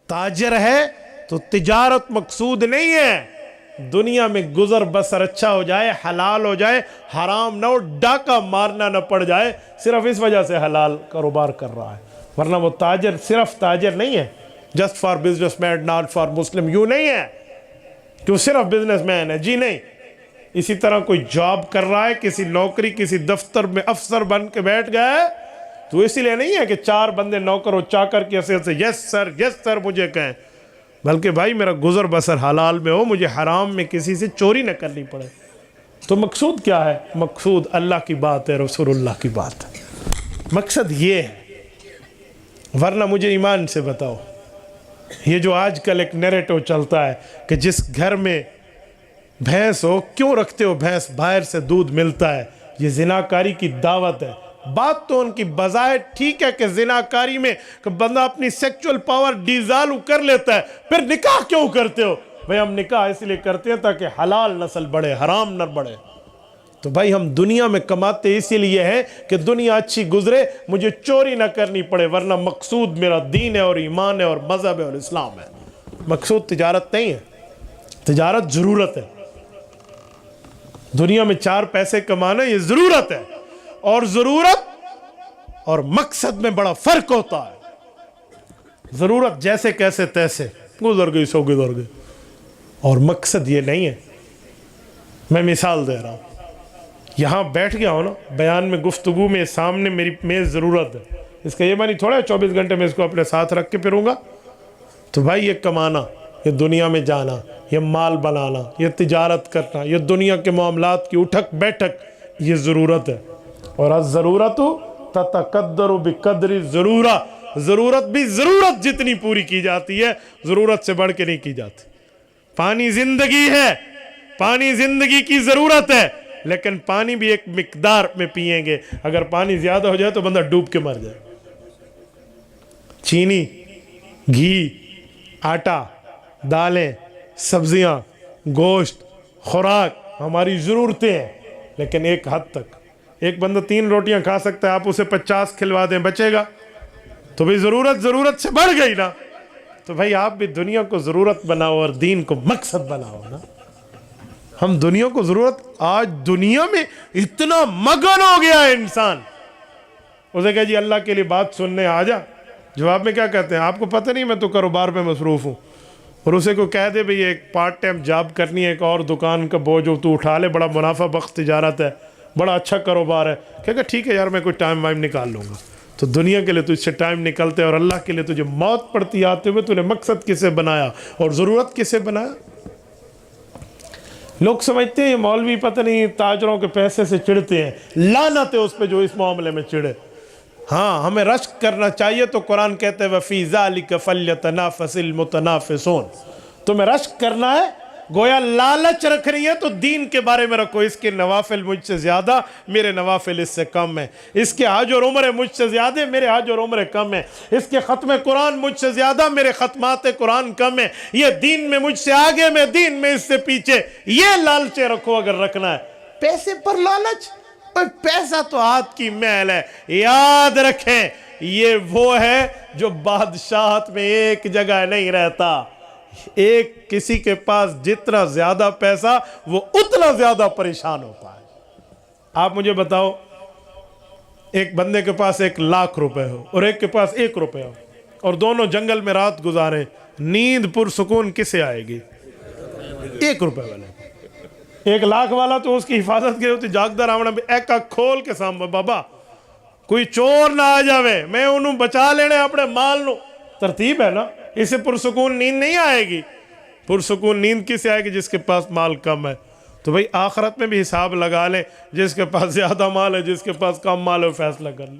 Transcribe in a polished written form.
تاجر ہے تو تجارت مقصود نہیں ہے، دنیا میں گزر بسر اچھا ہو جائے، حلال ہو جائے، حرام نہ ہو، ڈاکہ مارنا نہ پڑ جائے، صرف اس وجہ سے حلال کاروبار کر رہا ہے. ورنہ وہ تاجر صرف تاجر نہیں ہے، just for business mean not for Muslim, یوں نہیں ہے کہ وہ صرف بزنس مین ہے، جی نہیں. اسی طرح کوئی جاب کر رہا ہے، کسی نوکری کسی دفتر میں افسر بن کے بیٹھ گیا ہے، تو اسی لیے نہیں ہے کہ 4 بندے نوکر و چاکر کی حیثیت سے یس سر مجھے کہیں، بلکہ بھائی میرا گزر بسر حلال میں ہو، مجھے حرام میں کسی سے چوری نہ کرنی پڑے. تو مقصود کیا ہے؟ مقصود اللہ کی بات ہے، رسول اللہ کی بات ہے، مقصد یہ ہے. ورنہ مجھے ایمان سے بتاؤ، یہ جو آج کل ایک نیریٹو چلتا ہے کہ جس گھر میں بھینس ہو، کیوں رکھتے ہو بھینس، باہر سے دودھ ملتا ہے، یہ زناکاری کی دعوت ہے. بات تو ان کی بظاہر ٹھیک ہے کہ زناکاری میں کہ بندہ اپنی سیکچول پاور ڈیزالو کر لیتا ہے، پھر نکاح کیوں کرتے ہو؟ بھئی ہم نکاح اس لیے کرتے ہیں تاکہ حلال نسل بڑھے، حرام نہ بڑھے. تو بھائی ہم دنیا میں کماتے اسی لیے ہیں کہ دنیا اچھی گزرے، مجھے چوری نہ کرنی پڑے، ورنہ مقصود میرا دین ہے اور ایمان ہے اور مذہب ہے اور اسلام ہے. مقصود تجارت نہیں ہے، تجارت ضرورت ہے. دنیا میں 4 پیسے کمانا یہ ضرورت ہے، اور ضرورت اور مقصد میں بڑا فرق ہوتا ہے. ضرورت جیسے کیسے تیسے گزر گئی سو گزر گئی، اور مقصد یہ نہیں ہے. میں مثال دے رہا ہوں، یہاں بیٹھ گیا ہوں نا بیان میں، گفتگو میں، سامنے میری میز ضرورت ہے، اس کا یہ معنی تھوڑا ہے 24 گھنٹے میں اس کو اپنے ساتھ رکھ کے پھروں گا. تو بھائی یہ کمانا، یہ دنیا میں جانا، یہ مال بنانا، یہ تجارت کرنا، یہ دنیا کے معاملات کی اٹھک بیٹھک، یہ ضرورت ہے. اور الضرورت تتقدر بقدر الضرورہ، ضرورت بھی ضرورت جتنی پوری کی جاتی ہے، ضرورت سے بڑھ کے نہیں کی جاتی. پانی زندگی ہے، پانی زندگی کی ضرورت ہے، لیکن پانی بھی ایک مقدار میں پئیں گے. اگر پانی زیادہ ہو جائے تو بندہ ڈوب کے مر جائے. چینی، گھی، آٹا، دالیں، سبزیاں، گوشت، خوراک ہماری ضرورتیں ہیں، لیکن ایک حد تک. ایک بندہ 3 روٹیاں کھا سکتا ہے، آپ اسے 50 کھلوا دیں، بچے گا؟ تو بھئی ضرورت سے بڑھ گئی نا. تو بھئی آپ بھی دنیا کو ضرورت بناؤ اور دین کو مقصد بناؤ نا. ہم دنیا کو ضرورت، آج دنیا میں اتنا مگن ہو گیا ہے انسان، اسے کہا جی اللہ کے لیے بات سننے آ جا، جواب میں کیا کہتے ہیں؟ آپ کو پتہ نہیں میں تو کاروبار میں مصروف ہوں. اور اسے کو کہہ دے بھئی ایک پارٹ ٹائم جاب کرنی ہے، ایک اور دکان کا بوجھ تو اٹھا لے، بڑا منافع بخش تجارت ہے، بڑا اچھا کاروبار ہے. کہے گا ٹھیک ہے یار میں کوئی ٹائم وائم نکال لوں گا. تو دنیا کے لیے تجھ سے ٹائم نکلتے اور اللہ کے لیے تجھے موت پڑتی آتے ہوئے، تو نے مقصد کسے بنایا اور ضرورت کسے بنایا؟ لوگ سمجھتے ہیں یہ مولوی پتہ نہیں تاجروں کے پیسے سے چڑھتے ہیں، لعنت ہے اس پہ جو اس معاملے میں چڑھے. ہاں ہمیں رشک کرنا چاہیے، تو قرآن کہتے ہیں وَفِي ذَلِكَ فَلْيَتَنَافَسِ الْمُتَنَافِسُونَ. تمہیں رشک کرنا ہے، گویا لالچ رکھ رہی ہے تو دین کے بارے میں رکھو. اس کے نوافل مجھ سے زیادہ، میرے نوافل اس سے کم ہیں. اس کے حج اور عمرے مجھ سے زیادہ، میرے حج اور عمرے کم ہیں. اس کے ختم قرآن مجھ سے زیادہ، میرے ختمات قرآن کم ہیں. یہ دین میں مجھ سے آگے، میں دین میں اس سے پیچھے. یہ لالچے رکھو اگر رکھنا ہے. پیسے پر لالچ، پیسہ تو ہاتھ کی میل ہے. یاد رکھیں یہ وہ ہے جو بادشاہت میں ایک جگہ نہیں رہتا. ایک کسی کے پاس جتنا زیادہ پیسہ وہ اتنا زیادہ پریشان ہوتا ہے. آپ مجھے بتاؤ، ایک بندے کے پاس 1,00,000 روپے ہو اور ایک کے پاس 1 روپے ہو، اور دونوں جنگل میں رات گزاریں، نیند پرسکون کسے آئے گی؟ 1 روپے والے. 1,00,000 والا تو اس کی حفاظت کے ہوتی جاگدہ راونا بھی ایک کھول کے سامنے، بابا کوئی چور نہ آ جاوے، میں انہوں بچا لینے اپنے مال نو. ترتیب ہے نا. اسے پرسکون نیند نہیں آئے گی. پرسکون نیند کسے آئے گی؟ جس کے پاس مال کم ہے. تو بھئی آخرت میں بھی حساب لگا لیں، جس کے پاس زیادہ مال ہے، جس کے پاس کم مال ہے، فیصلہ کر لیں.